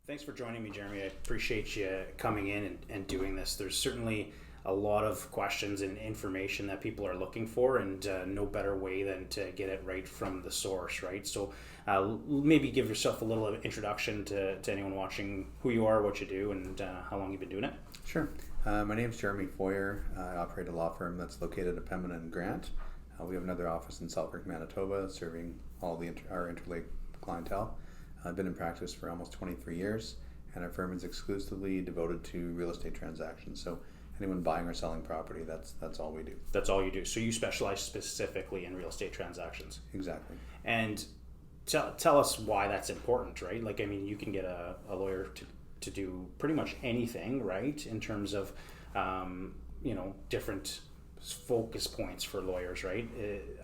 Thanks for joining me, Jeremy. I appreciate you coming in and doing this. There's certainly a lot of questions and information that people are looking for, and no better way than to get it right from the source, right? So maybe give yourself a little introduction to anyone watching, who you are, what you do, and how long you've been doing it. Sure. My name is Jeremy Feuer. I operate a law firm that's located at Pembina and Grant. We have another office in Selkirk, Manitoba, serving all our Interlake clientele. I've been in practice for almost 23 years, and our firm is exclusively devoted to real estate transactions. So anyone buying or selling property, that's all we do. That's all you do. So you specialize specifically in real estate transactions. Exactly. And tell us why that's important, right? Like, I mean, you can get a lawyer to do pretty much anything, right? In terms of, different focus points for lawyers, right?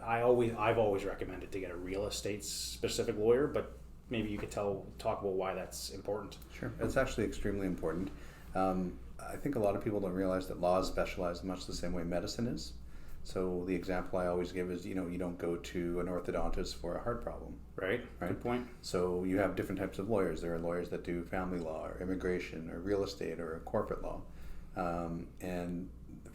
I've always recommended to get a real estate specific lawyer, but maybe you could talk about why that's important. Sure. It's actually extremely important. I think a lot of people don't realize that law is specialized much the same way medicine is. So the example I always give is, you don't go to an orthodontist for a heart problem. Right. Good point. So you have different types of lawyers. There are lawyers that do family law or immigration or real estate or corporate law. And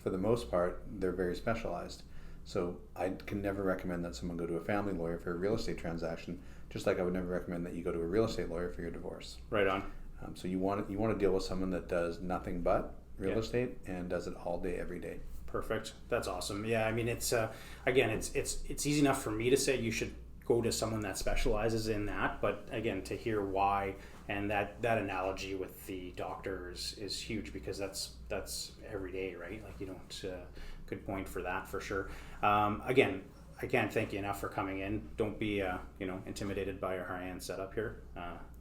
for the most part, they're very specialized. So I can never recommend that someone go to a family lawyer for a real estate transaction, just like I would never recommend that you go to a real estate lawyer for your divorce. Right on. So you want to deal with someone that does nothing but real estate and does it all day, every day. Perfect. That's awesome. Yeah, I mean, it's again, it's easy enough for me to say you should go to someone that specializes in that, but again, to hear why, and that analogy with the doctors is huge, because that's every day, right? Like, you don't. Good point for that, for sure. Again, I can't thank you enough for coming in. Don't be intimidated by our high-end setup here.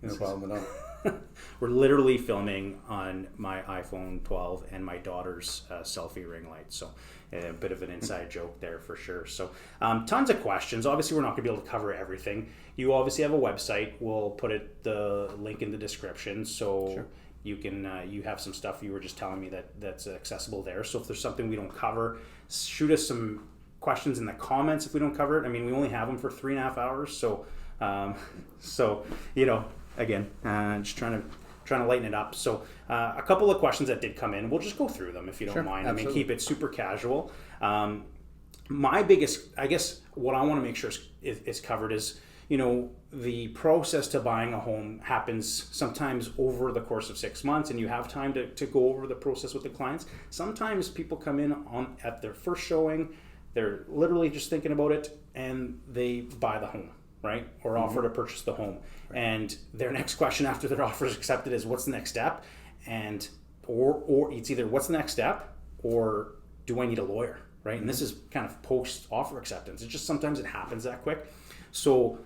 No problem at all. We're literally filming on my iPhone 12 and my daughter's selfie ring light, so a bit of an inside joke there for sure. So tons of questions. Obviously, we're not going to be able to cover everything. You obviously have a website. We'll put the link in the description, so sure. You can you have some stuff you were just telling me that's accessible there. So if there's something we don't cover, shoot us some questions in the comments if we don't cover it. I mean, we only have them for 3.5 hours, so again, just trying to lighten it up. So a couple of questions that did come in, we'll just go through them if you don't Sure, mind. absolutely. I mean, keep it super casual. My biggest, I guess, what I want to make sure is covered is, the process to buying a home happens sometimes over the course of 6 months, and you have time to go over the process with the clients. Sometimes people come in at their first showing, they're literally just thinking about it, and they buy the home, right? Or offer to purchase the home. Right. And their next question after their offer is accepted is, what's the next step? And or it's either what's the next step or do I need a lawyer, right? Mm-hmm. And this is kind of post-offer acceptance. It's just sometimes it happens that quick. So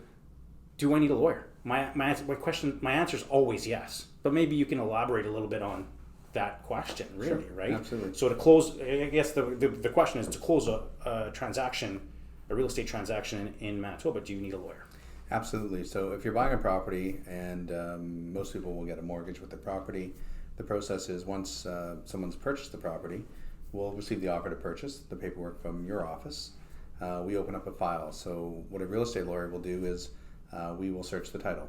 do I need a lawyer? My answer is always yes. But maybe you can elaborate a little bit on that question, really, sure. Right? Absolutely. So to close, I guess the question is, to close a transaction, a real estate transaction in Manitoba, do you need a lawyer? Absolutely. So if you're buying a property, and most people will get a mortgage with the property, the process is once someone's purchased the property, we'll receive the offer to purchase, the paperwork from your office. We open up a file. So what a real estate lawyer will do is we will search the title,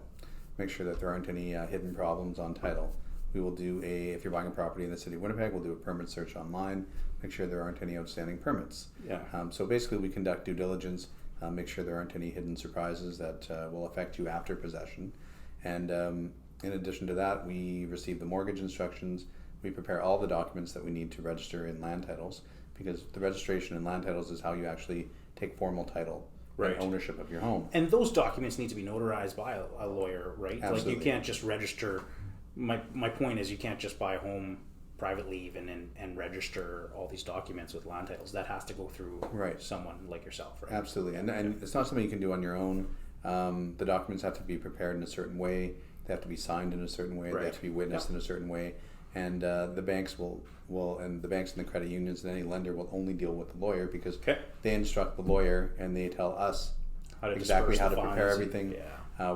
make sure that there aren't any hidden problems on title. We will do if you're buying a property in the city of Winnipeg, we'll do a permit search online, make sure there aren't any outstanding permits. Yeah. So basically we conduct due diligence, make sure there aren't any hidden surprises that will affect you after possession. And in addition to that, we receive the mortgage instructions. We prepare all the documents that we need to register in land titles, because the registration in land titles is how you actually take formal title. Right. And ownership of your home. And those documents need to be notarized by a lawyer, right? Absolutely. Like, you can't just register. My point is, you can't just buy a home privately even and register all these documents with land titles. That has to go through someone like yourself, right? Absolutely. And it's not something you can do on your own. The documents have to be prepared in a certain way. They have to be signed in a certain way. Right. They have to be witnessed in a certain way. And the banks and the banks and the credit unions and any lender will only deal with the lawyer, because they instruct the lawyer and they tell us exactly how to prepare everything.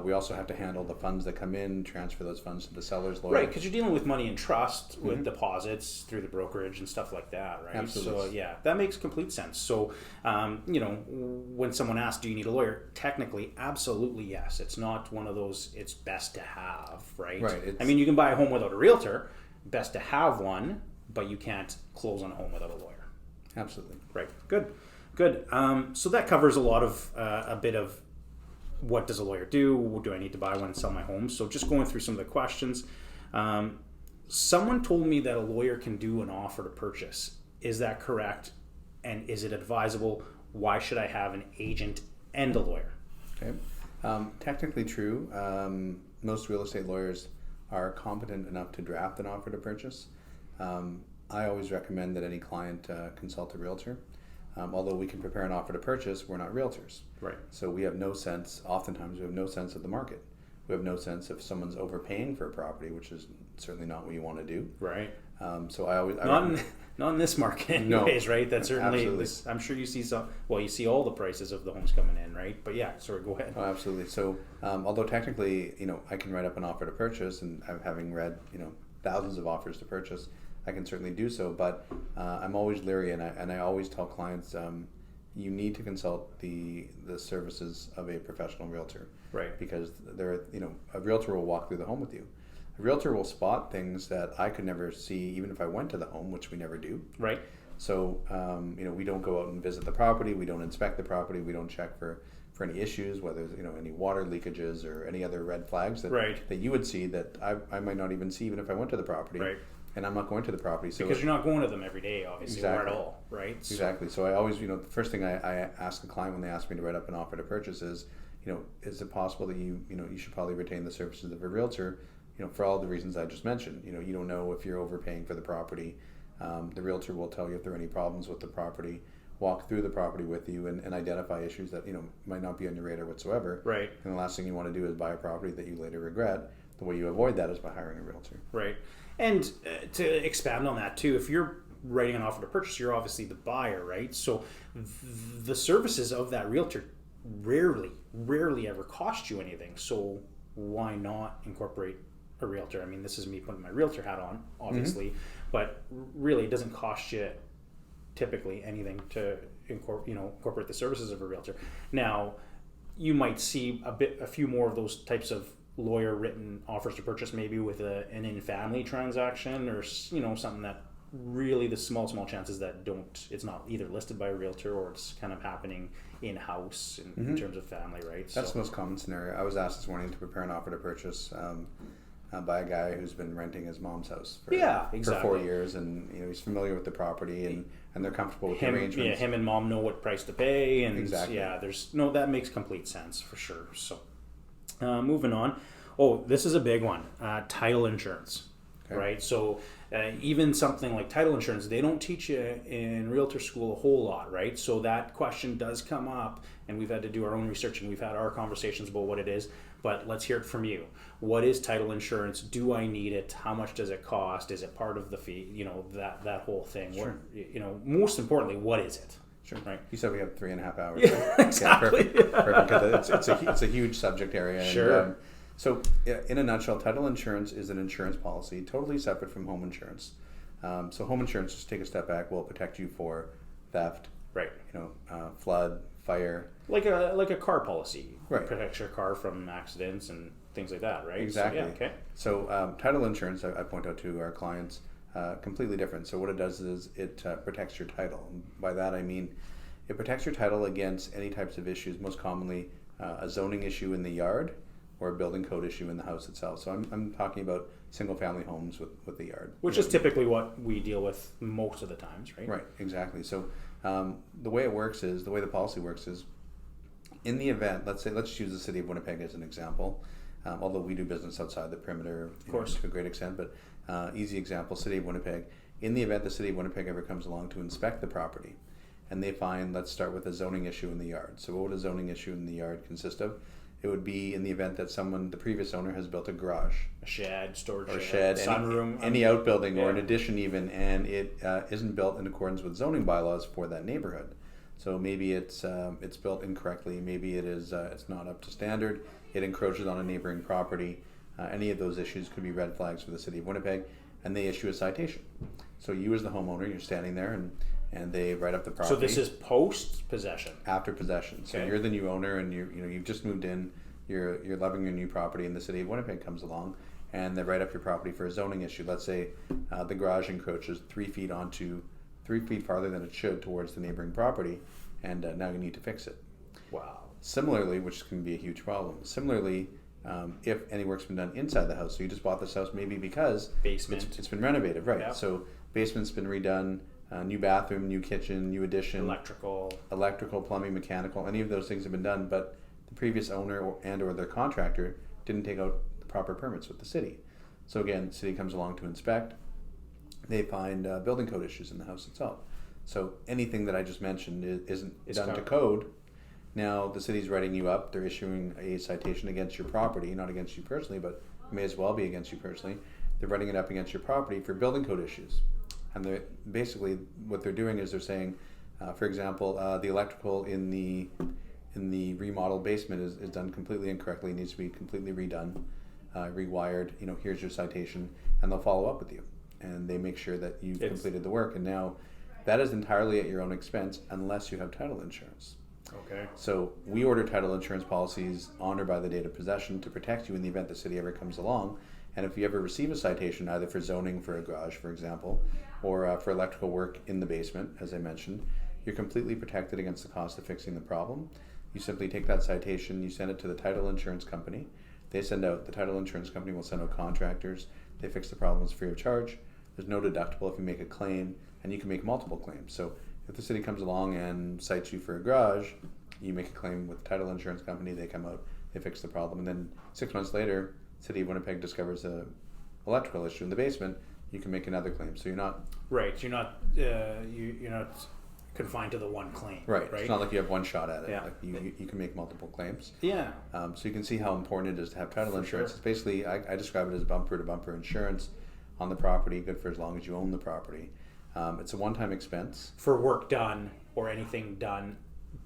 We also have to handle the funds that come in, transfer those funds to the seller's lawyer. Right, because you're dealing with money in trust with deposits through the brokerage and stuff like that, right? Absolutely. So yeah, that makes complete sense. So, when someone asks, do you need a lawyer? Technically, absolutely yes. It's not one of those, it's best to have, right? Right. I mean, you can buy a home without a realtor, best to have one, but you can't close on a home without a lawyer. Absolutely. Right, good. So that covers a lot of, a bit of, what does a lawyer do? What do I need to buy one and sell my home? So just going through some of the questions. Someone told me that a lawyer can do an offer to purchase. Is that correct? And is it advisable? Why should I have an agent and a lawyer? Okay. Technically true. Most real estate lawyers are competent enough to draft an offer to purchase. I always recommend that any client consult a realtor. Although we can prepare an offer to purchase, we're not realtors. Right. So we have no sense, oftentimes we have no sense of the market. We have no sense if someone's overpaying for a property, which is certainly not what you want to do. Right. So I always... Not in this market anyways, no, right? That's certainly... absolutely. I'm sure you see you see all the prices of the homes coming in, right? But yeah, sorry, go ahead. Oh, absolutely. So although technically, I can write up an offer to purchase, and having read, thousands of offers to purchase, I can certainly do so, but I'm always leery, and I always tell clients, you need to consult the services of a professional realtor, Right. Because a realtor will walk through the home with you. A realtor will spot things that I could never see, even if I went to the home, which we never do. Right. So we don't go out and visit the property, we don't inspect the property, we don't check for any issues, whether any water leakages or any other red flags that you would see that I might not even see even if I went to the property. Right. And I'm not going to the property. So because you're not going to them every day, obviously, exactly. or at all, right? Exactly. So I always, the first thing I ask the client when they ask me to write up an offer to purchase is it possible that you should probably retain the services of a realtor, for all the reasons I just mentioned. You don't know if you're overpaying for the property. The realtor will tell you if there are any problems with the property, walk through the property with you and identify issues that, might not be on your radar whatsoever. Right. And the last thing you want to do is buy a property that you later regret. The way you avoid that is by hiring a realtor. Right. And to expand on that too, if you're writing an offer to purchase, you're obviously the buyer, right? So the services of that realtor rarely ever cost you anything. So why not incorporate a realtor? I mean, this is me putting my realtor hat on, obviously, but really it doesn't cost you typically anything to incorporate the services of a realtor. Now, you might see a few more of those types of lawyer written offers to purchase, maybe with an in-family transaction, or something that really the small chances that it's not either listed by a realtor or it's kind of happening in-house in terms of family, right? That's the most common scenario. I was asked this morning to prepare an offer to purchase by a guy who's been renting his mom's house for 4 years, and he's familiar with the property and they're comfortable with the arrangements. Him and mom know what price to pay, and exactly. That makes complete sense for sure. So moving on. Oh, this is a big one. Title insurance, okay. Right? So even something like title insurance, they don't teach you in realtor school a whole lot, right? So that question does come up, and we've had to do our own research, and we've had our conversations about what it is. But let's hear it from you. What is title insurance? Do I need it? How much does it cost? Is it part of the fee? That whole thing. Sure. Most importantly, what is it? Sure. Right. You said we have 3.5 hours. Yeah, right? exactly. Yeah, perfect. It's a huge subject area. Sure. And, so, in a nutshell, title insurance is an insurance policy, totally separate from home insurance. So, home insurance, just take a step back, will protect you for theft, right? Flood, fire, like a car policy, right? Protects your car from accidents and things like that, right? Exactly. So, yeah, okay. So, title insurance, I point out to our clients, completely different. So, what it does is it protects your title. And by that, I mean it protects your title against any types of issues, most commonly a zoning issue in the yard, or a building code issue in the house itself. So I'm talking about single-family homes with the yard. Which is typically what we deal with most of the times, right? Right, exactly. So the way the policy works is, in the event, let's use the city of Winnipeg as an example, although we do business outside the perimeter, of course, to a great extent, but easy example, city of Winnipeg. In the event the city of Winnipeg ever comes along to inspect the property, and they find, let's start with a zoning issue in the yard. So what would a zoning issue in the yard consist of? It would be in the event that the previous owner has built a garage, a shed, storage or shed, sunroom, any outbuilding, or an addition even, and it isn't built in accordance with zoning bylaws for that neighborhood. So maybe it's built incorrectly. Maybe it's not up to standard. It encroaches on a neighboring property. Any of those issues could be red flags for the city of Winnipeg, and they issue a citation. So you as the homeowner, you're standing there, and they write up the property. So this is post possession. After possession. So you're the new owner, and you've just moved in. You're loving your new property, and the city of Winnipeg comes along, and they write up your property for a zoning issue. Let's say the garage encroaches 3 feet farther than it should towards the neighboring property, and now you need to fix it. Wow. Similarly, which can be a huge problem. Similarly, if any work's been done inside the house, so you just bought this house maybe because basement, it's been renovated, right? Yep. So basement's been redone, new bathroom, new kitchen, new addition, electrical, plumbing, mechanical. Any of those things have been done, but the previous owner or their contractor didn't take out the proper permits with the city. So again, the city comes along to inspect. They find building code issues in the house itself. So anything that I just mentioned isn't done to code. Now the city's writing you up. They're issuing a citation against your property, not against you personally, but may as well be against you personally. They're writing it up against your property for building code issues. And they're basically what they're doing is they're saying, for example, the electrical in the remodeled basement is done completely incorrectly. It needs to be completely redone, rewired. Here's your citation, and they'll follow up with you, and they make sure that you've completed the work. And now that is entirely at your own expense unless you have title insurance. Okay. So we order title insurance policies on or by the date of possession to protect you in the event the city ever comes along. And if you ever receive a citation, either for zoning for a garage, for example, or for electrical work in the basement, as I mentioned, you're completely protected against the cost of fixing the problem. You simply take that citation, you send it to the title insurance company. The title insurance company will send out contractors. They fix the problems free of charge. There's no deductible if you make a claim, and you can make multiple claims. So if the city comes along and cites you for a garage, you make a claim with the title insurance company, they come out, they fix the problem, and then 6 months later, City of Winnipeg discovers a electrical issue in the basement, you can make another claim. So you're not... Right, you're not confined to the one claim. Right, it's not like you have one shot at it. Yeah. Like you can make multiple claims. Yeah. So you can see how important it is to have title insurance. Sure. It's basically, I describe it as bumper-to-bumper insurance on the property, good for as long as you own the property. It's a one-time expense. For work done or anything done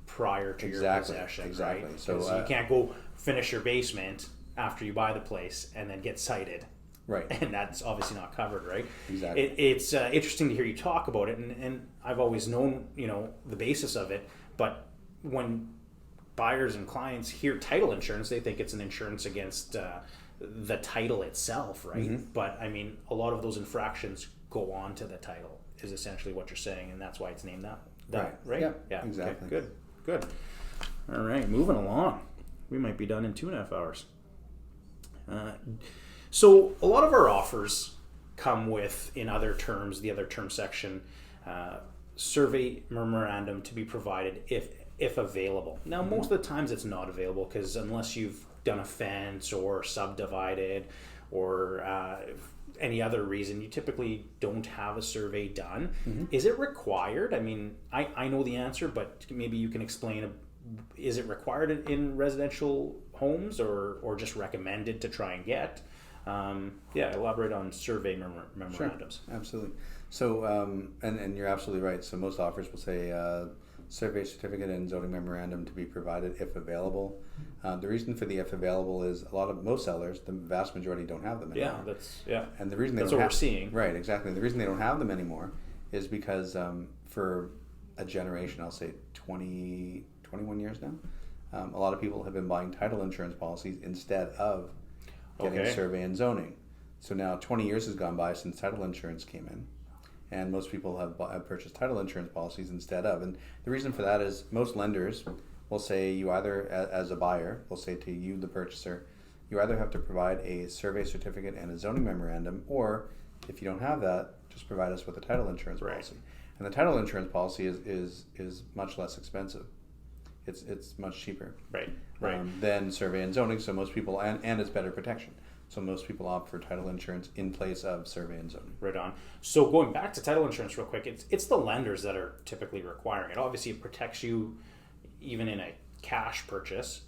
prior to your possession. Exactly. Right? So you can't go finish your basement after you buy the place and then get cited. Right. And that's obviously not covered, right? Exactly. It's interesting to hear you talk about it, and I've always known, the basis of it, but when buyers and clients hear title insurance, they think it's an insurance against the title itself, right? Mm-hmm. But I mean, a lot of those infractions go on to the title, is essentially what you're saying, and that's why it's named that right? Yeah, exactly. Okay, good. All right, moving along. We might be done in 2.5 hours. So a lot of our offers come with, in other terms, the other term section, survey memorandum to be provided if available. Now, most of the times it's not available because unless you've done a fence or subdivided or any other reason, you typically don't have a survey done. Mm-hmm. Is it required? I mean, I know the answer, but maybe you can explain. Is it required in residential homes or just recommended to try and get? Elaborate on survey memorandums. Sure, absolutely. So, and you're absolutely right. So most offers will say survey certificate and zoning memorandum to be provided if available. The reason for the if available is most sellers, the vast majority don't have them anymore. And the reason that's what we're seeing. Right, exactly. The reason they don't have them anymore is because for a generation, I'll say 21 years now, a lot of people have been buying title insurance policies instead of getting survey and zoning. So now 20 years has gone by since title insurance came in, and most people have purchased title insurance policies instead of. And the reason for that is most lenders will say you either, as a buyer, will say to you, the purchaser, you either have to provide a survey certificate and a zoning memorandum, or if you don't have that, just provide us with a title insurance policy. And the title insurance policy is much less expensive. It's much cheaper. Right. Than survey and zoning. So most people, and it's better protection. So most people opt for title insurance in place of survey and zoning. Right on. So going back to title insurance real quick, it's the lenders that are typically requiring it. Obviously, it protects you even in a cash purchase,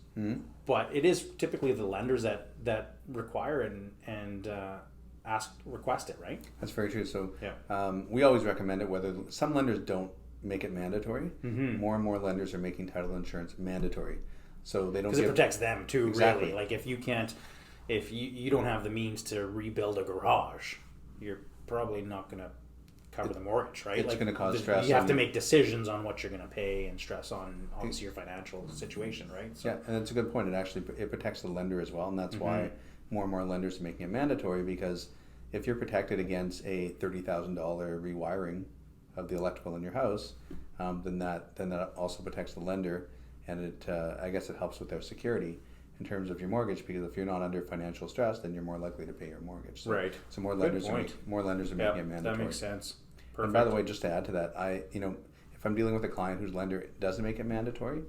but it is typically the lenders that require it and request it, right? That's very true. So we always recommend it. Whether some lenders don't make it mandatory, Mm-hmm. more and more lenders are making title insurance mandatory. So they don't Because it protects them too, Exactly. really. Like if you don't have the means to rebuild a garage, you're probably not going to cover the mortgage, right? It's Like, going to cause stress. You have to make decisions on what you're going to pay and stress on obviously your financial situation, right? So, Yeah, and that's a good point. It protects the lender as well, and that's why more and more lenders are making it mandatory, because if you're protected against a $30,000 rewiring of the electrical in your house, then that also protects the lender, and I guess it helps with their security in terms of your mortgage, because if you're not under financial stress, then you're more likely to pay your mortgage. So, right. So more Good lenders point. are making it mandatory. That makes sense. Perfect. And by the way, just to add to that, if I'm dealing with a client whose lender doesn't make it mandatory,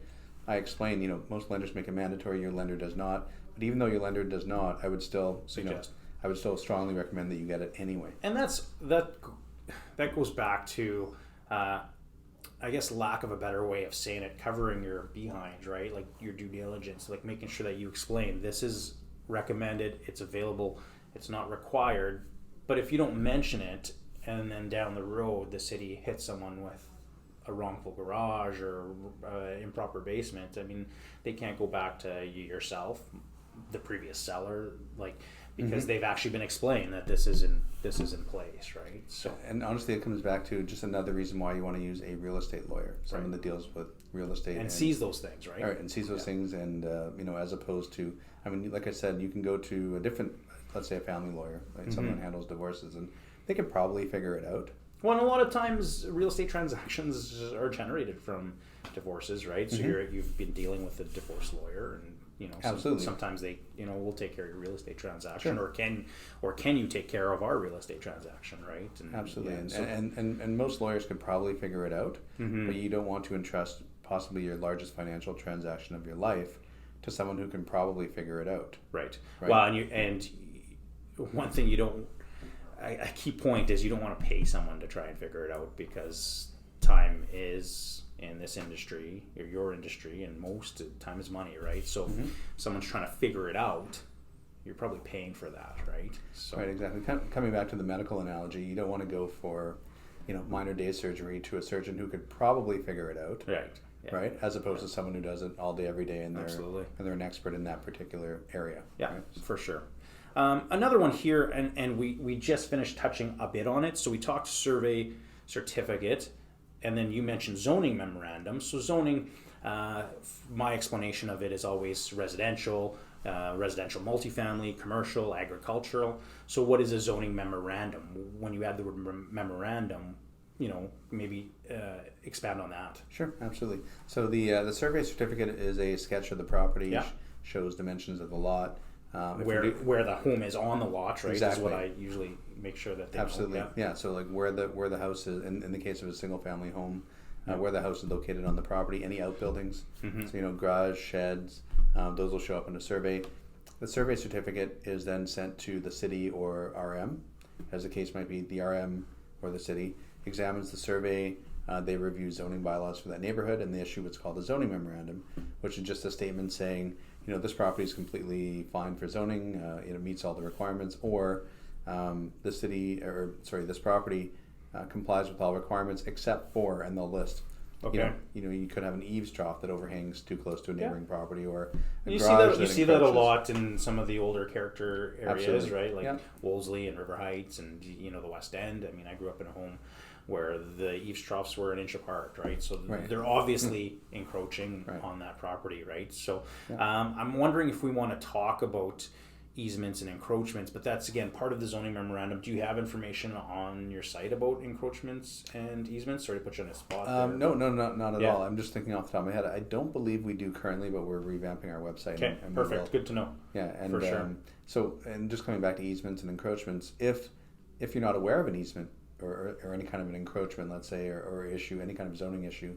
I explain, most lenders make it mandatory, your lender does not. But even though your lender does not, I would still Suggest. I would still strongly recommend that you get it anyway. And that goes back to, I guess, lack of a better way of saying it, covering your behinds, right? Like your due diligence, like making sure that you explain this is recommended, it's available, it's not required. But if you don't mention it, and then down the road the city hits someone with a wrongful garage or improper basement, I mean, they can't go back to yourself, the previous seller, like, because they've actually been explained that this is in place, right? So, and honestly, it comes back to just another reason why you want to use a real estate lawyer, someone that deals with real estate and sees those things, right? All right, and sees those things, and as opposed to, I mean, like I said, you can go to a different, let's say, a family lawyer, like someone who handles divorces, and they can probably figure it out. Well, and a lot of times real estate transactions are generated from divorces, right? So you've been dealing with a divorce lawyer, and Absolutely. sometimes they will take care of your real estate transaction, or can you take care of our real estate transaction, right? And, Absolutely, yeah, and most lawyers could probably figure it out, but you don't want to entrust possibly your largest financial transaction of your life to someone who can probably figure it out. Right. Well, and one thing you don't. A key point is you don't want to pay someone to try and figure it out, because time is in this industry, or your industry, and most time is money, right? So if someone's trying to figure it out, you're probably paying for that, right? So, right, exactly. Coming back to the medical analogy, you don't want to go for, minor day surgery to a surgeon who could probably figure it out, right? Yeah. Right, as opposed to someone who does it all day, every day, and Absolutely. they're an expert in that particular area. Yeah, right? for sure. Another one here, and we just finished touching a bit on it. So we talked survey certificate, and then you mentioned zoning memorandum. So zoning, my explanation of it is always residential, multifamily, commercial, agricultural. So what is a zoning memorandum? When you add the word memorandum, maybe expand on that. Sure, absolutely. So the survey certificate is a sketch of the property, Yeah. shows dimensions of the lot. Where the home is on the lot, right? Exactly. Is what I usually make sure that they Absolutely, know. yeah. So like where the house is, in the case of a single family home, where the house is located on the property, any outbuildings, so garage, sheds, those will show up in a survey. The survey certificate is then sent to the city or RM, as the case might be. The RM or the city examines the survey. They review zoning bylaws for that neighborhood, and they issue what's called a zoning memorandum, which is just a statement saying, this property is completely fine for zoning, it meets all the requirements, or this property complies with all requirements except for, and they'll list. Okay. You could have an eaves trough that overhangs too close to a neighboring property, or a You garage see that a encroaches. lot in some of the older character areas, Absolutely. right? Like Yeah. Wolseley and River Heights, and the West End. I mean, I grew up in a home where the eaves troughs were an inch apart, right? So Right. they're obviously encroaching Right. on that property, right? So I'm wondering if we want to talk about easements and encroachments, but that's again part of the zoning memorandum. Do you have information on your site about encroachments and easements? Sorry to put you on a spot there. No, not at Yeah. all. I'm just thinking off the top of my head. I don't believe we do currently, but we're revamping our website. Okay, and we perfect. will. Good to know. Yeah, and For sure. So, and just coming back to easements and encroachments, if you're not aware of an easement or any kind of an encroachment, let's say, or issue, any kind of zoning issue,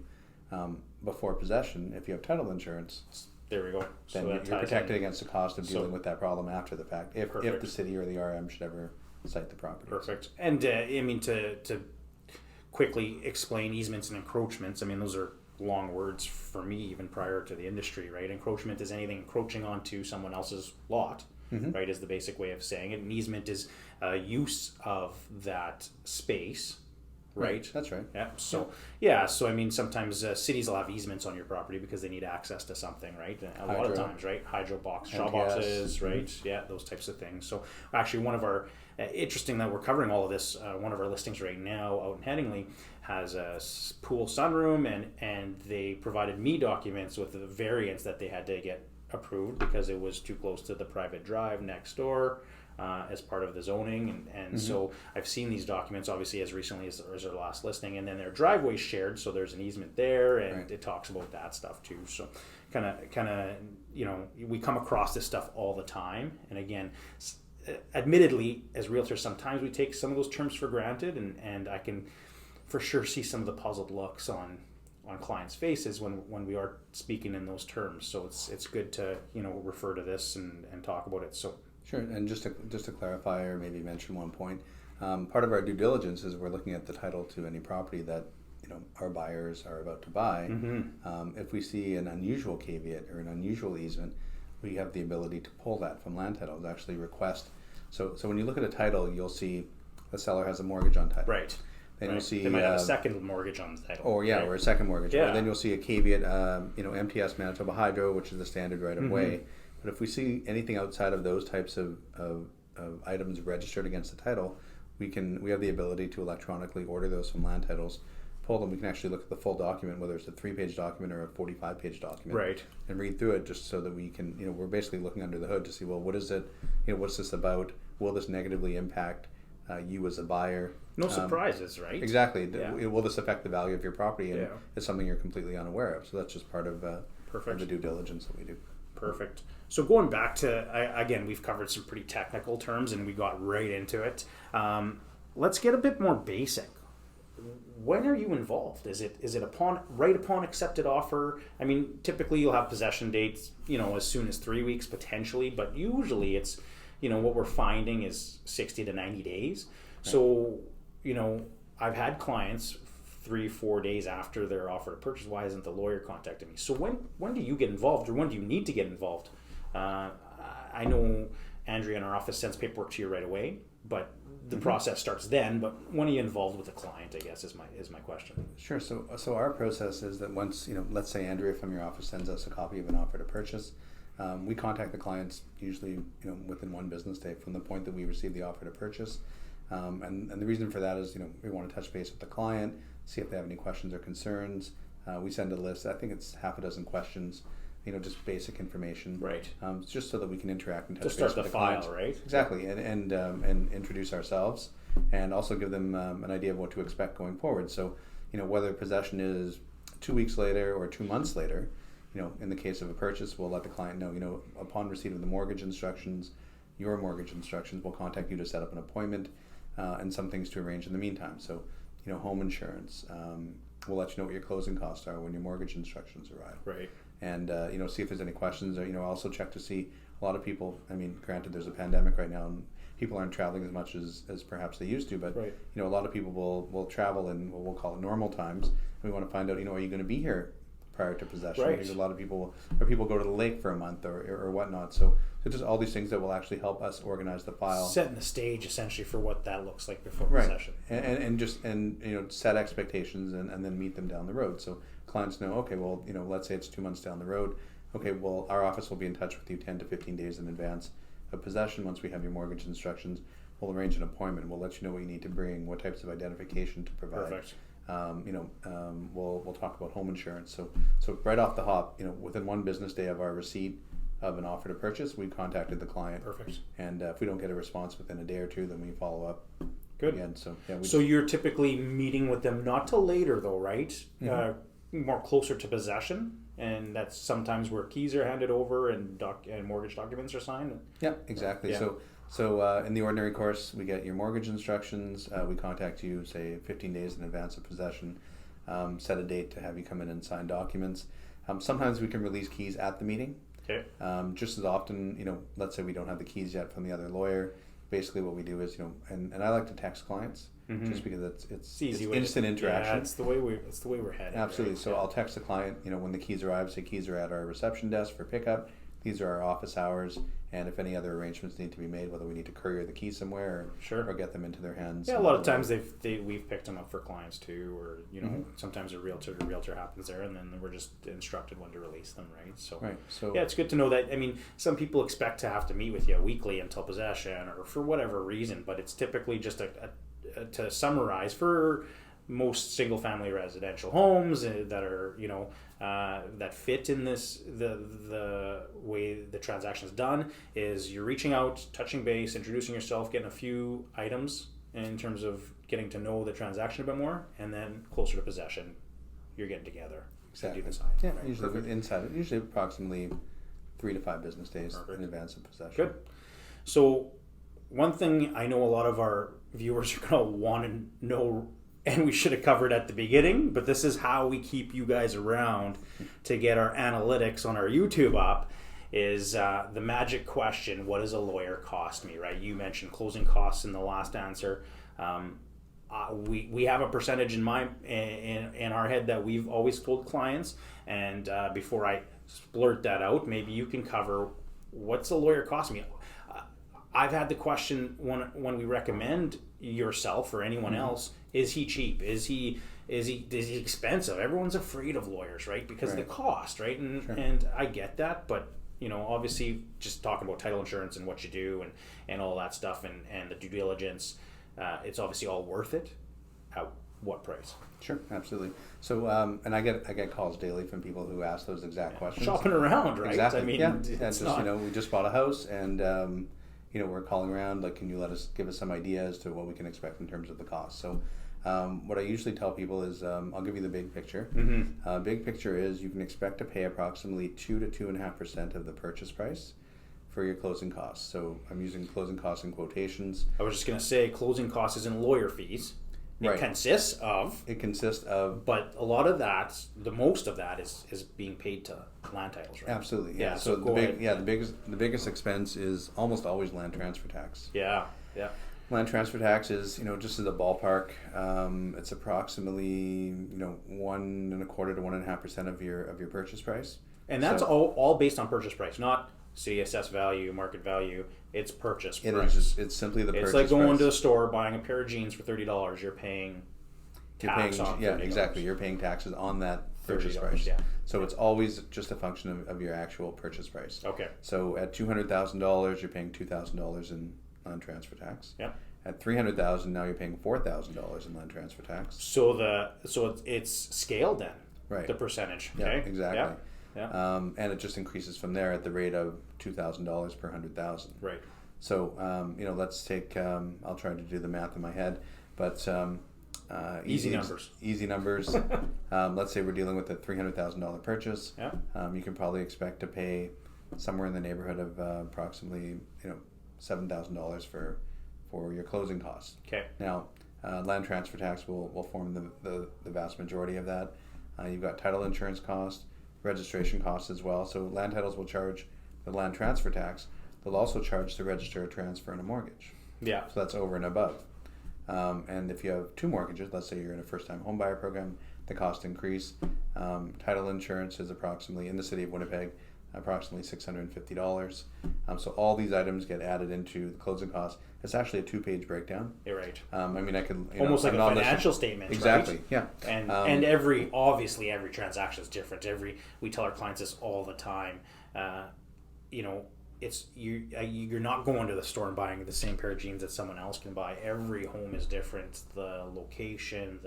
before possession, if you have title insurance, There we go. then So you're that ties protected in. against the cost of So- dealing with that problem after the fact, if Perfect. the city or the RM should ever cite the property. Perfect. And I mean, to quickly explain easements and encroachments, I mean, those are long words for me even prior to the industry, right? Encroachment is anything encroaching onto someone else's lot, right, is the basic way of saying it. An easement is use of that space, right? That's right. Yeah. So I mean, sometimes cities will have easements on your property because they need access to something, right? A lot of times, right? Hydro box, shaw boxes, right? Yeah, those types of things. So actually, one of our interesting that we're covering all of this. One of our listings right now out in Headingley has a pool sunroom, and they provided me documents with the variance that they had to get approved because it was too close to the private drive next door. As part of the zoning, and so I've seen these documents obviously as recently as our last listing, and then their driveway's shared, so there's an easement there, and it talks about that stuff too. So kind of we come across this stuff all the time, and again, admittedly, as realtors, sometimes we take some of those terms for granted, and I can for sure see some of the puzzled looks on clients' faces when we are speaking in those terms. So it's good to refer to this and talk about it. So. Sure, and just to clarify or maybe mention one point, part of our due diligence is we're looking at the title to any property that our buyers are about to buy. If we see an unusual caveat or an unusual easement, we have the ability to pull that from land titles. Actually, request. So when you look at a title, you'll see the seller has a mortgage on title. Right. Then you'll see they might have a second mortgage on the title. Or or a second mortgage. Yeah. Or then you'll see a caveat, MTS Manitoba Hydro, which is the standard right of way. But if we see anything outside of those types of items registered against the title, we have the ability to electronically order those from land titles, pull them. We can actually look at the full document, whether it's a 3-page document or a 45-page document, right, and read through it just so that we can, we're basically looking under the hood to see, well, what is it? What's this about? Will this negatively impact you as a buyer? No surprises, right? Exactly. Yeah. Will this affect the value of your property? And it's something you're completely unaware of. So that's just part of the due diligence that we do. Perfect. So going back to, again, we've covered some pretty technical terms and we got right into it. Let's get a bit more basic. When are you involved? Is it right upon accepted offer? I mean, typically you'll have possession dates, as soon as 3 weeks potentially, but usually it's, what we're finding is 60 to 90 days. Right. So, I've had clients 3-4 days after their offer to purchase. Why isn't the lawyer contacting me? So when do you get involved, or when do you need to get involved? I know Andrea in our office sends paperwork to you right away, but the process starts then. But when are you involved with the client, I guess, is my question. Sure. So our process is that once, let's say Andrea from your office sends us a copy of an offer to purchase, we contact the clients usually within 1 business day from the point that we receive the offer to purchase. And the reason for that is we want to touch base with the client, see if they have any questions or concerns. We send a list. I think it's half a dozen questions, just basic information. Right. Just so that we can interact and touch to base start with the client. file, right? Exactly, and introduce ourselves, and also give them an idea of what to expect going forward. So, whether possession is 2 weeks later or 2 months later, in the case of a purchase, we'll let the client know, upon receipt of the mortgage instructions, your mortgage instructions, we'll contact you to set up an appointment, and some things to arrange in the meantime. So, home insurance, we'll let you know what your closing costs are when your mortgage instructions arrive. Right. And, see if there's any questions, or, also check to see a lot of people, granted there's a pandemic right now and people aren't traveling as much as perhaps they used to, but, right. A lot of people will travel in what we'll call it normal times. We want to find out, are you going to be here prior to possession? Right. Because a lot of people go to the lake for a month or whatnot. So just all these things that will actually help us organize the file. Setting the stage essentially for what that looks like before right. possession. And set expectations and then meet them down the road. So clients know, okay, well, let's say it's 2 months down the road. Okay, well, our office will be in touch with you 10 to 15 days in advance of possession. Once we have your mortgage instructions, we'll arrange an appointment. We'll let you know what you need to bring, what types of identification to provide. Perfect. We'll talk about home insurance. So right off the hop, within 1 business day of our receipt of an offer to purchase, we contacted the client. Perfect. And if we don't get a response within a day or two, then we follow up. Good. Again. So you're typically meeting with them not till later though, right? More closer to possession, and that's sometimes where keys are handed over and mortgage documents are signed. Yeah, exactly. Yeah. So in the ordinary course, we get your mortgage instructions. We contact you, say 15 days in advance of possession. Set a date to have you come in and sign documents. Sometimes we can release keys at the meeting. Okay. Just as often, let's say we don't have the keys yet from the other lawyer. Basically, what we do is, and I like to text clients just because it's easy instant interaction. Yeah, it's the way we're headed. Absolutely. Right? So I'll text the client, when the keys arrive, say keys are at our reception desk for pickup. these are our office hours, and if any other arrangements need to be made, whether we need to courier the key somewhere or get them into their hands. Yeah, a lot of times we've picked them up for clients too, or sometimes a realtor to realtor happens there, and then we're just instructed when to release them, right? So yeah, it's good to know that. I mean, some people expect to have to meet with you weekly until possession or for whatever reason, but it's typically just to summarize, for most single family residential homes that are that fit in this the way the transaction is done, is you're reaching out, touching base, introducing yourself, getting a few items in terms of getting to know the transaction a bit more, and then closer to possession you're getting together. Exactly. To do yeah, right. Usually approximately 3 to 5 business days in advance of possession. Good. So one thing I know a lot of our viewers are going to want to know, and we should have covered at the beginning, but this is how we keep you guys around to get our analytics on our YouTube up, is the magic question: what does a lawyer cost me? Right? You mentioned closing costs in the last answer. We have a percentage in our head that we've always told clients, and before I blurt that out, maybe you can cover what's a lawyer cost me. I've had the question when we recommend yourself or anyone else: is he cheap? Is he expensive? Everyone's afraid of lawyers, right? Because of the cost, right? And I get that, but obviously, just talking about title insurance and what you do and all that stuff and the due diligence, it's obviously all worth it. At what price? Sure, absolutely. So, and I get calls daily from people who ask those exact questions. Shopping around, right? Exactly. I mean, it's just we just bought a house, and we're calling around. Like, can you give us some idea as to what we can expect in terms of the cost? So, what I usually tell people is, I'll give you the big picture. Big picture is you can expect to pay approximately 2 to 2.5% of the purchase price for your closing costs. So I'm using closing costs in quotations. I was just going to say closing costs isn't lawyer fees. It consists of. But a lot of that, the most of that is being paid to land titles, right? Absolutely. Yeah. So the biggest expense is almost always land transfer tax. Yeah. Land transfer tax is, just as a ballpark, it's approximately 1.25% to 1.5% of your purchase price. And that's all based on purchase price, not CSS value, market value. It's purchase price. It's simply the purchase price. It's like going to a store, buying a pair of jeans for $30. You're paying tax on $30. Yeah, exactly. You're paying taxes on that purchase price. Yeah. So it's always just a function of your actual purchase price. Okay. So at $200,000, you're paying $2,000 in land transfer tax. Yeah. At $300,000, now you're paying $4,000 in land transfer tax. So it's scaled then. Right. The percentage. Yeah, okay. exactly. Yeah. And it just increases from there at the rate of $2,000 per 100,000. Right. So let's take. I'll try to do the math in my head, but easy numbers. Easy numbers. Let's say we're dealing with a $300,000 purchase. Yeah. You can probably expect to pay somewhere in the neighborhood of approximately $7,000 for your closing costs. Okay. Now, land transfer tax will form the vast majority of that. You've got title insurance cost, registration costs as well. So land titles will charge the land transfer tax. They'll also charge to register a transfer and a mortgage. Yeah. So that's over and above. And if you have 2 mortgages, let's say you're in a first-time home buyer program, the cost increase. Title insurance is approximately, in the city of Winnipeg, approximately $650. So all these items get added into the closing costs. It's actually a 2-page breakdown. You're right. I could almost like a financial statement. Exactly. Right? Yeah. And every transaction is different. We tell our clients this all the time. It's you're not going to the store and buying the same pair of jeans that someone else can buy. Every home is different. The location,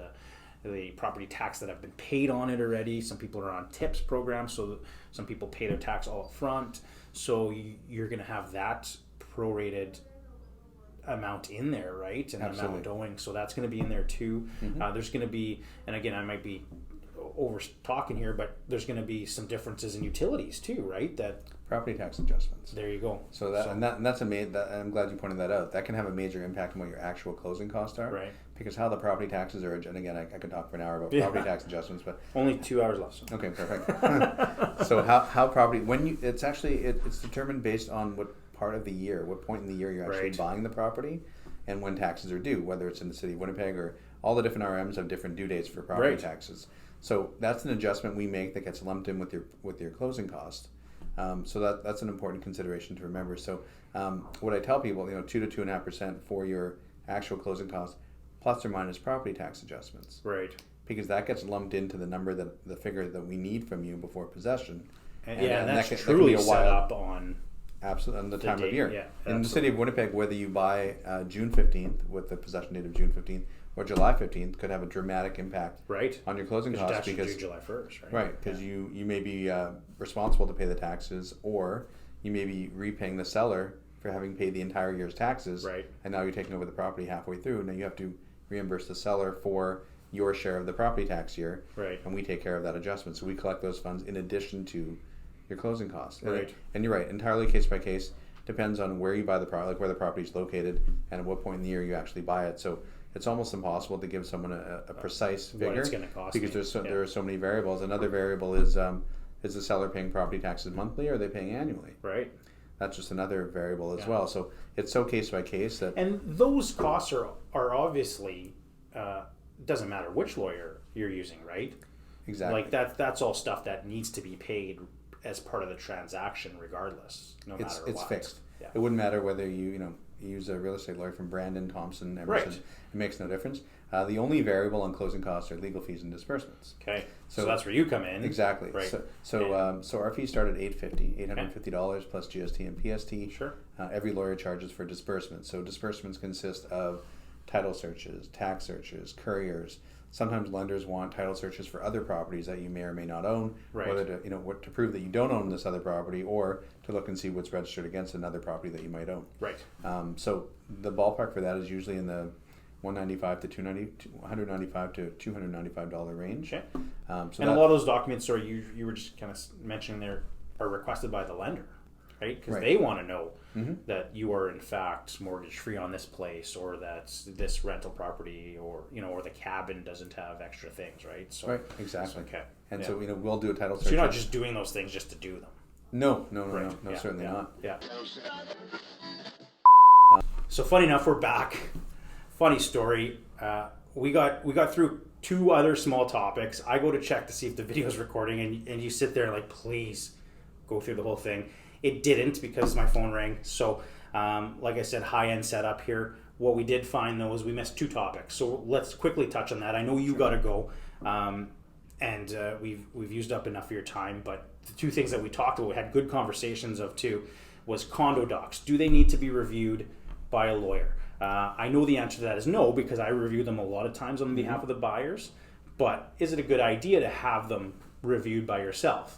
the property tax that have been paid on it already. Some people are on tips programs, so some people pay their tax all up front. So you're going to have that prorated amount in there, right? And Absolutely. amount owing. So that's going to be in there too. Mm-hmm. There's going to be, and again, I might be over talking here, but there's going to be some differences in utilities too, right? That property tax adjustments. There you go. So that's I'm glad you pointed that out. That can have a major impact on what your actual closing costs are. Right. Because how the property taxes are, and again, I could talk for an hour about property tax adjustments, but only 2 hours left. So. Okay, perfect. So how property it's determined based on what part of the year, what point in the year you're actually buying the property, and when taxes are due. Whether it's in the city of Winnipeg or all the different RMs have different due dates for property taxes. So that's an adjustment we make that gets lumped in with your closing cost. So that's an important consideration to remember. So what I tell people, 2 to 2.5% for your actual closing costs, plus or minus property tax adjustments. Right. Because that gets lumped into the number the figure that we need from you before possession. And that's truly set up on absolutely on the time of year. Yeah, in the city of Winnipeg, whether you buy June 15th with the possession date of June 15th or July 15th could have a dramatic impact on your closing costs because July 1st, right? Right, because you may be responsible to pay the taxes, or you may be repaying the seller for having paid the entire year's taxes, right? And now you're taking over the property halfway through. Now you have to reimburse the seller for your share of the property tax year, right? And we take care of that adjustment. So we collect those funds in addition to your closing costs, right? And you're right, entirely case by case. Depends on where you buy the property, like where the property is located, and at what point in the year you actually buy it. So it's almost impossible to give someone a precise figure what it's going to cost because there are so many variables. Another variable is the seller paying property taxes monthly, or are they paying annually? Right. That's just another variable as well. So it's so case by case and those costs are obviously doesn't matter which lawyer you're using, right? Exactly. Like that's all stuff that needs to be paid as part of the transaction, regardless. Matter what. It's fixed. Yeah. It wouldn't matter whether you use a real estate lawyer from Brandon, Thompson, Emerson. Right. It makes no difference. The only variable on closing costs are legal fees and disbursements. Okay. So that's where you come in. Exactly. Right. So our fees start at $850 plus GST and PST. Sure. Every lawyer charges for disbursements. So disbursements consist of title searches, tax searches, couriers. Sometimes lenders want title searches for other properties that you may or may not own, right. Whether to prove that you don't own this other property, or to look and see what's registered against another property that you might own. Right. So the ballpark for that is usually in the $195 to $295 range. Okay. So and a lot of those documents, you were just kind of mentioning there, are requested by the lender, right? Because they want to know that you are in fact mortgage free on this place, or that this rental property, or or the cabin doesn't have extra things, right? So right, exactly. Okay. And so we'll do a title search. So you're not just doing those things just to do them. No, Right. Certainly not. Yeah. So funny enough, we're back. Funny story. We got through two other small topics. I go to check to see if the video's recording, and you sit there like, please go through the whole thing. It didn't, because my phone rang. So, like I said, high-end setup here. What we did find, though, is we missed two topics. So let's quickly touch on that. I know you got to go, and we've used up enough of your time. But the two things that we talked about, we had good conversations of too, was condo docs. Do they need to be reviewed by a lawyer? I know the answer to that is no, because I review them a lot of times on behalf of the buyers. But is it a good idea to have them reviewed by yourself?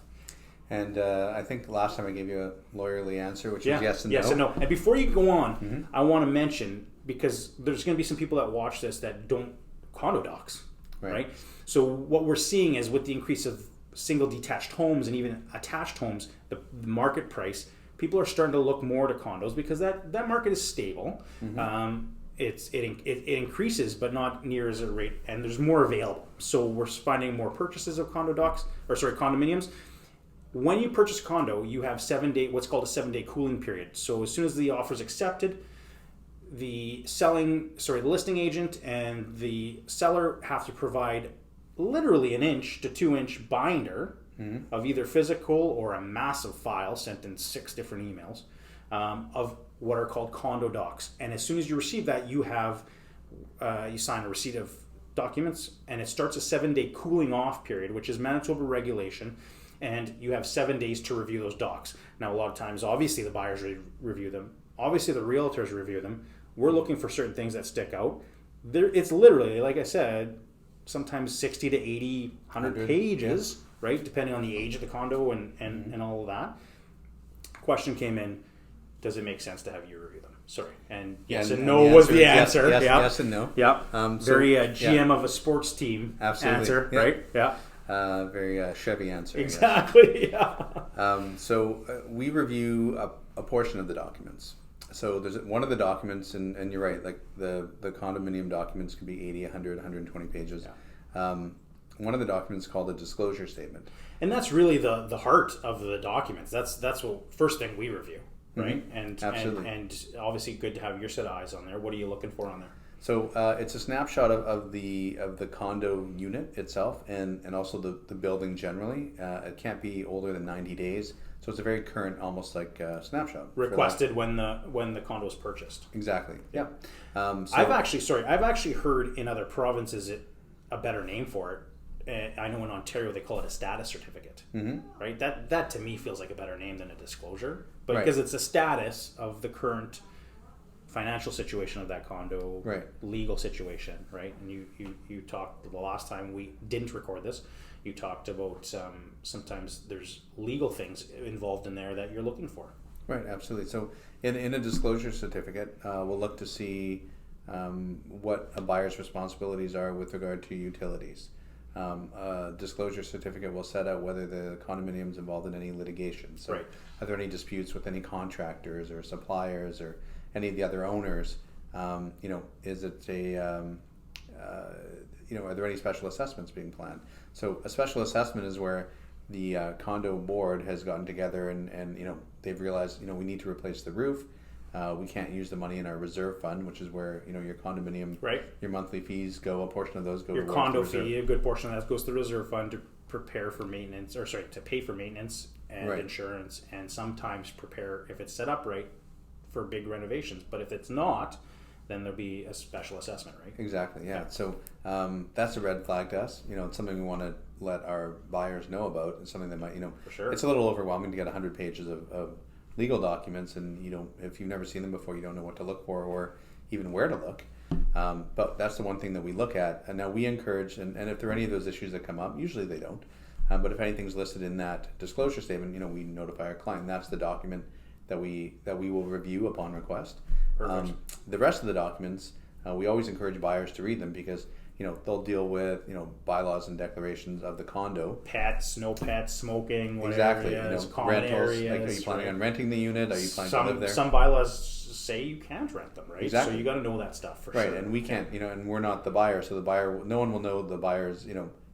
And I think last time I gave you a lawyerly answer, which is yes and no. Yes and no. And before you go on, I want to mention, because there's going to be some people that watch this that don't condo docs, right? So what we're seeing is, with the increase of single detached homes and even attached homes, the market price, people are starting to look more to condos, because that market is stable. It increases, but not near as a rate, and there's more available. So we're finding more purchases of condominiums. When you purchase a condo, you have what's called a 7-day cooling period. So as soon as the offer is accepted, the listing agent and the seller have to provide literally an 1 to 2 inch binder of either physical or a massive file sent in 6 different emails of what are called condo docs. And as soon as you receive that, you sign a receipt of documents, and it starts a 7-day cooling off period, which is Manitoba regulation. And you have 7 days to review those docs. Now, a lot of times, obviously, the buyers review them. Obviously, the realtors review them. We're looking for certain things that stick out. It's literally, like I said, sometimes 60 to 80, 100 pages, right? Depending on the age of the condo and all of that. Question came in, does it make sense to have you review them? Sorry. And yes and no was the answer. Yes and no. Yep. Very GM of a sports team answer, right? Yeah. Very Chevy answer. Exactly. Yeah. So we review a portion of the documents. So there's one of the documents, and you're right, like the condominium documents could be 80, 100, 120 pages. Yeah. One of the documents is called a disclosure statement. And that's really the heart of the documents. That's what first thing we review, right? Absolutely. And obviously good to have your set of eyes on there. What are you looking for on there? So it's a snapshot of the condo unit itself, and also the building generally. It can't be older than 90 days. So it's a very current, almost like snapshot. Requested when the condo is purchased. Exactly. Yeah. I've actually heard in other provinces a better name for it. I know in Ontario they call it a status certificate, right? That to me feels like a better name than a disclosure, but because it's a status of the current financial situation of that condo, legal situation, right? And you talked the last time we didn't record this. You talked about sometimes there's legal things involved in there that you're looking for. Right, absolutely. So in a disclosure certificate, we'll look to see what a buyer's responsibilities are with regard to utilities. A disclosure certificate will set out whether the condominium is involved in any litigation. So are there any disputes with any contractors or suppliers or any of the other owners? Is it are there any special assessments being planned? So a special assessment is where the condo board has gotten together and they've realized we need to replace the roof. We can't use the money in our reserve fund, which is where your condominium, your monthly fees go. A portion of those go your condo fee. A good portion of that goes to the reserve fund to prepare for maintenance, to pay for maintenance and insurance, and sometimes prepare if it's set up right for big renovations. But if it's not, then there'll be a special assessment, right? Exactly. Yeah. So that's a red flag to us. It's something we want to let our buyers know about. It's something that might, for sure. It's a little overwhelming to get 100 pages of legal documents, and if you've never seen them before, you don't know what to look for or even where to look. But that's the one thing that we look at. And now we encourage, and if there are any of those issues that come up, usually they don't. But if anything's listed in that disclosure statement, we notify our client. That's the document that we will review upon request. Perfect. The rest of the documents, we always encourage buyers to read them because they'll deal with bylaws and declarations of the condo. Pets, no pets, smoking, whatever. Exactly. Common rentals. areas. Like, are you planning on renting the unit? Are you planning to live there? Some bylaws say you can't rent them, right? Exactly. So you got to know that stuff for sure. Right, and we can't. And we're not the buyer, so no one will know the buyer's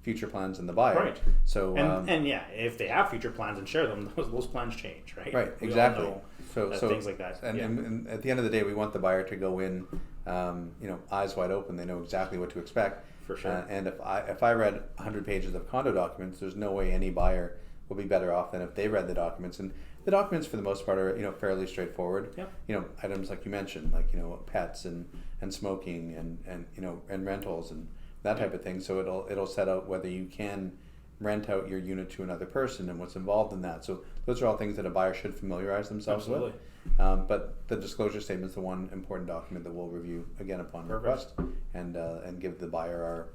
future plans and the buyer. Right. So and if they have future plans and share them, those plans change, right? Right. Exactly. So things like that. And at the end of the day, we want the buyer to go in, eyes wide open. They know exactly what to expect. For sure. And if I read 100 pages of condo documents, there's no way any buyer will be better off than if they read the documents. And the documents, for the most part, are fairly straightforward. Yep. Items like you mentioned, like pets and smoking and rentals and that type of thing. So it'll set out whether you can rent out your unit to another person and what's involved in that. So those are all things that a buyer should familiarize themselves with. But the disclosure statement is the one important document that we'll review again upon request and give the buyer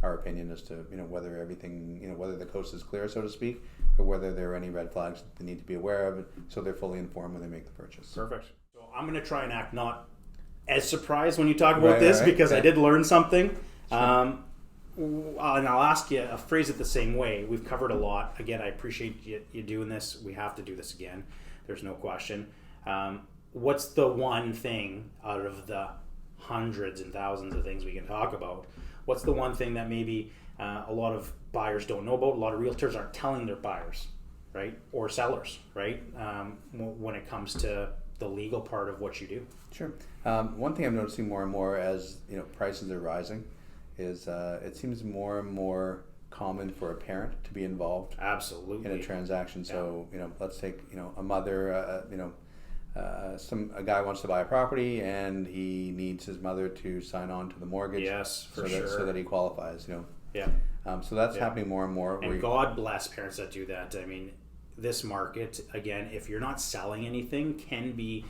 our opinion as to whether everything whether the coast is clear, so to speak, or whether there are any red flags that they need to be aware of, so they're fully informed when they make the purchase. Perfect. So I'm going to try and act not as surprised when you talk about this because I did learn something. Sure. And I'll ask you a phrase it the same way. We've covered a lot. Again, I appreciate you doing this. We have to do this again. There's no question. What's the one thing out of the hundreds and thousands of things we can talk about? What's the one thing that maybe a lot of buyers don't know about? A lot of realtors aren't telling their buyers, right? Or sellers, right? When it comes to the legal part of what you do. Sure. One thing I'm noticing more and more as prices are rising is it seems more and more common for a parent to be involved absolutely in a transaction. So let's take a mother, a guy wants to buy a property and he needs his mother to sign on to the mortgage. Yes, for sure. So that he qualifies. So that's happening more and more. And God bless parents that do that. I mean, this market again, if you're not selling anything, can be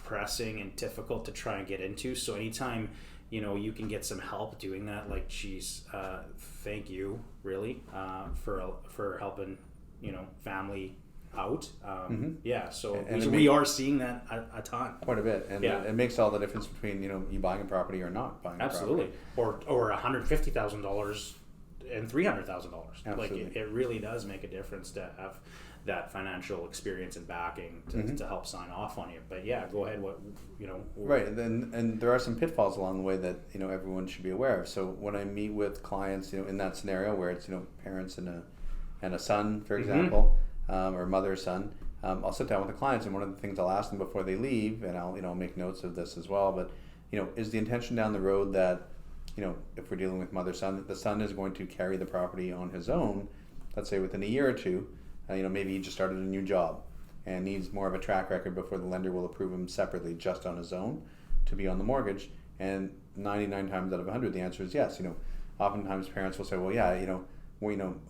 pressing and difficult to try and get into. So anytime you can get some help doing that, like, geez, thank you really for helping family out. So we are seeing that a ton, quite a bit, and it makes all the difference between you buying a property or not buying absolutely a property. or $150,000 and $300,000. Like it really does make a difference to have that financial experience and backing to help sign off on you. But go ahead. Right, and there are some pitfalls along the way that everyone should be aware of. So when I meet with clients, in that scenario where it's parents and a son, for example, or mother son, I'll sit down with the clients, and one of the things I'll ask them before they leave, and I'll make notes of this as well. But is the intention down the road that if we're dealing with mother son, that the son is going to carry the property on his own, let's say within a year or two, maybe he just started a new job and needs more of a track record before the lender will approve him separately just on his own to be on the mortgage. And 99 times out of 100, the answer is yes. Oftentimes parents will say, well, yeah,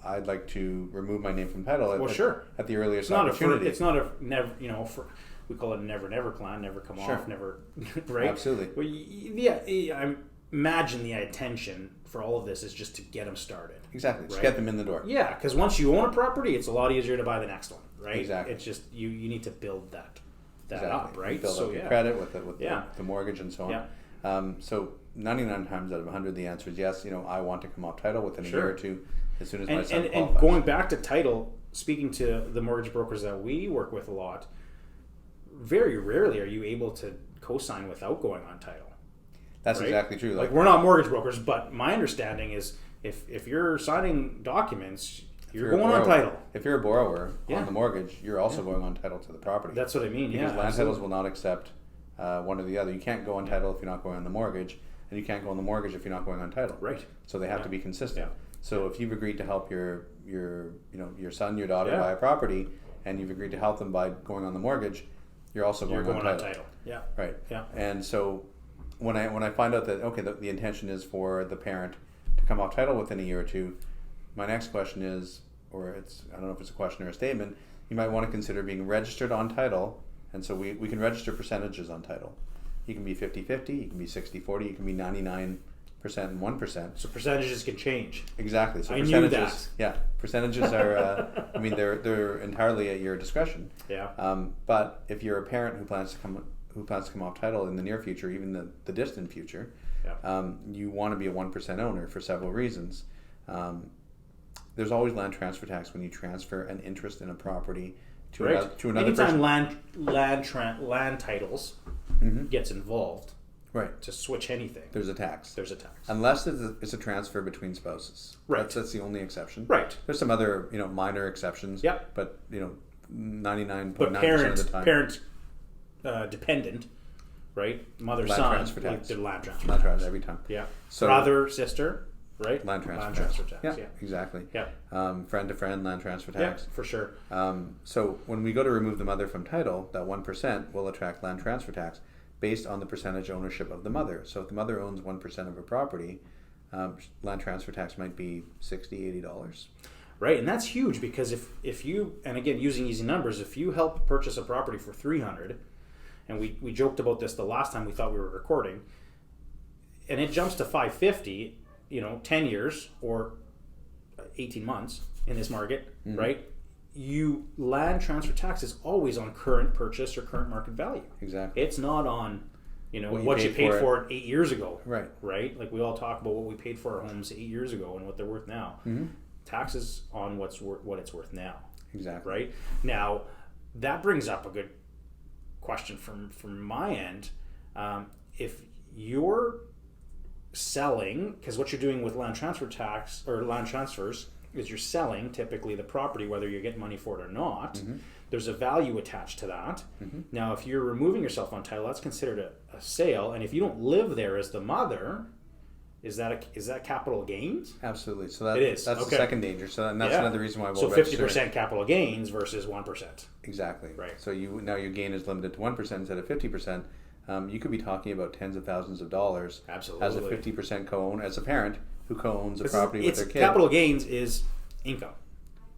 I'd like to remove my name from title at the earliest opportunity. It's not a never, we call it a never plan, never come off, never, right? Absolutely. Well, I imagine the intention for all of this is just to get them started. Exactly. Just get them in the door. Yeah, because once you own a property, it's a lot easier to buy the next one, right? Exactly. It's just you need to build that up, right? Build up your credit with the mortgage and so on. Yeah. So 99 times out of 100, the answer is yes. I want to come off title within a year or two as soon as my son qualifies. And going back to title, speaking to the mortgage brokers that we work with a lot, very rarely are you able to co-sign without going on title. That's exactly true. Like we're not mortgage brokers, but my understanding is if you're signing documents, you're going on title. If you're a borrower on the mortgage, you're also going on title to the property. That's what I mean. Because land titles will not accept one or the other. You can't go on title if you're not going on the mortgage, and you can't go on the mortgage if you're not going on title. Right. So they have to be consistent. Yeah. So if you've agreed to help your son, your daughter buy a property, and you've agreed to help them by going on the mortgage, you're also going on title. Yeah. Right. Yeah. And so when I find out that the intention is for the parent to come off title within a year or two, my next question is, I don't know if it's a question or a statement, you might want to consider being registered on title. And so we can register percentages on title. You can be 50-50, you can be 60-40, you can be 99% and 1%. So percentages can change. Exactly. So I percentages, knew that. Yeah, percentages are. They're entirely at your discretion. Yeah. But if you're a parent who plans to come off title in the near future, even the distant future, you want to be a 1% owner for several reasons. There's always land transfer tax when you transfer an interest in a property to another Anytime person. land titles gets involved, right, to switch anything, there's a tax. Unless it's a transfer between spouses. Right. That's the only exception. Right. There's some other minor exceptions. Yep. But 99.9% parent, of the time. Parent dependent, right? Mother Land son. transfer tax. They're land transfer. Land transfer every time. Yeah. So brother right? Land transfer tax. Yeah. Exactly. Yeah. Friend to friend, land transfer tax. Yeah, for sure. So when we go to remove the mother from title, that 1% will attract land transfer tax based on the percentage ownership of the mother. So if the mother owns 1% of a property, land transfer tax might be $60, $80. Right, and that's huge because if you, and again using easy numbers, if you help purchase a property for $300, and we joked about this the last time we thought we were recording, and it jumps to $550, 10 years or 18 months in this market, right? Land transfer tax is always on current purchase or current market value. Exactly. It's not on, what you paid for it 8 years ago. Right. Right? Like we all talk about what we paid for our homes 8 years ago and what they're worth now. Mm-hmm. Taxes on what it's worth now. Exactly. Right? Now, that brings up a good question from my end. If you're selling, because what you're doing with land transfer tax or land transfers is you're selling typically the property whether you get money for it or not. Mm-hmm. There's a value attached to that. Mm-hmm. Now if you're removing yourself on title, that's considered a sale, and if you don't live there as the mother, is that capital gains? Absolutely. So it is. That's the second danger. So and that's another reason why we'll 50% capital gains versus 1%. Exactly. Right. So now your gain is limited to 1% instead of 50%. You could be talking about tens of thousands of dollars. Absolutely. As a 50% co-own, as a parent who co-owns a property with their kid. Capital gains is income.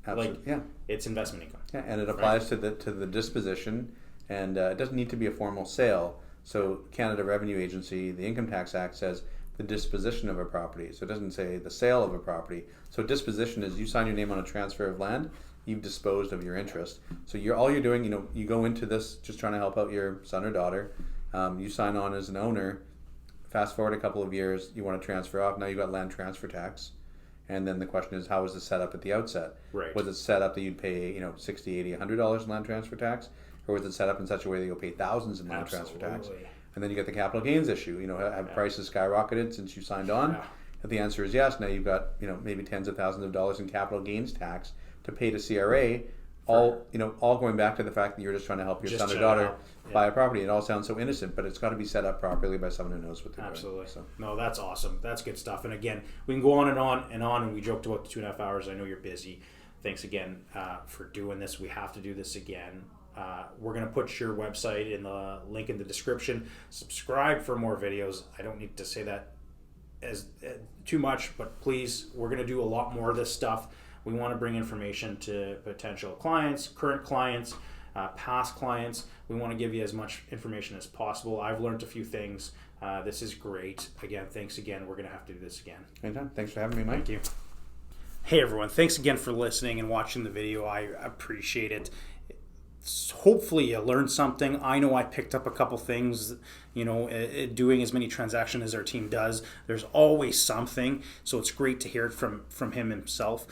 Absolutely. It's investment income. Yeah, and it applies to the disposition, and it doesn't need to be a formal sale. So Canada Revenue Agency, the Income Tax Act says the disposition of a property. So it doesn't say the sale of a property. So disposition is you sign your name on a transfer of land, you've disposed of your interest. So all you're doing, you go into this just trying to help out your son or daughter. You sign on as an owner. Fast forward a couple of years, you want to transfer off. Now you've got land transfer tax. And then the question is, how was it set up at the outset? Right. Was it set up that you'd pay, $60, $80, $100 in land transfer tax? Or was it set up in such a way that you'll pay thousands in land transfer tax? And then you get the capital gains issue. Have prices skyrocketed since you signed on? Yeah. And the answer is yes. Now you've got, maybe tens of thousands of dollars in capital gains tax to pay to CRA. All going back to the fact that you're just trying to help your son or daughter buy a property. It all sounds so innocent, but it's got to be set up properly by someone who knows what they're doing. Absolutely. So. No, that's awesome. That's good stuff. And again, we can go on and on and on, and we joked about the 2.5 hours. I know you're busy. thanks again for doing this. We have to do this again. We're going to put your website in the link in the description. Subscribe for more videos. I don't need to say that as too much, but please, we're going to do a lot more of this stuff. We want to bring information to potential clients, current clients, past clients. We want to give you as much information as possible. I've learned a few things. This is great. Again, thanks again. We're going to have to do this again. Anytime. Thanks for having me, Mike. Thank you. Hey everyone, thanks again for listening and watching the video. I appreciate it. Hopefully you learned something. I know I picked up a couple things, doing as many transactions as our team does. There's always something, so it's great to hear it from him himself.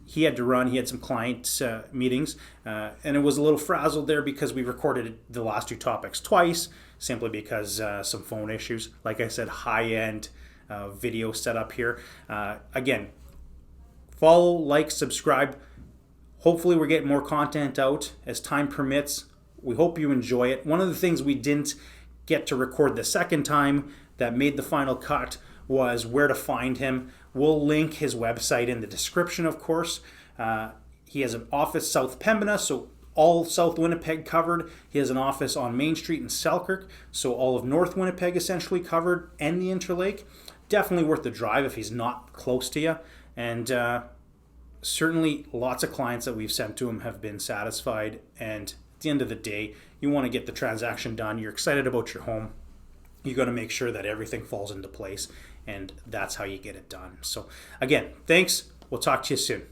He had to run. He had some client meetings, and it was a little frazzled there because we recorded the last two topics twice, simply because some phone issues. Like I said, high-end video setup here. Again, follow, like, subscribe. Hopefully we're getting more content out as time permits. We hope you enjoy it. One of the things we didn't get to record the second time that made the final cut was where to find him. We'll link his website in the description, of course. He has an office South Pembina, so all South Winnipeg covered. He has an office on Main Street in Selkirk, so all of North Winnipeg essentially covered, and the Interlake. Definitely worth the drive if he's not close to you. And certainly lots of clients that we've sent to him have been satisfied, and at the end of the day, you want to get the transaction done. You're excited about your home. You got to make sure that everything falls into place, and that's how you get it done. So again, thanks. We'll talk to you soon.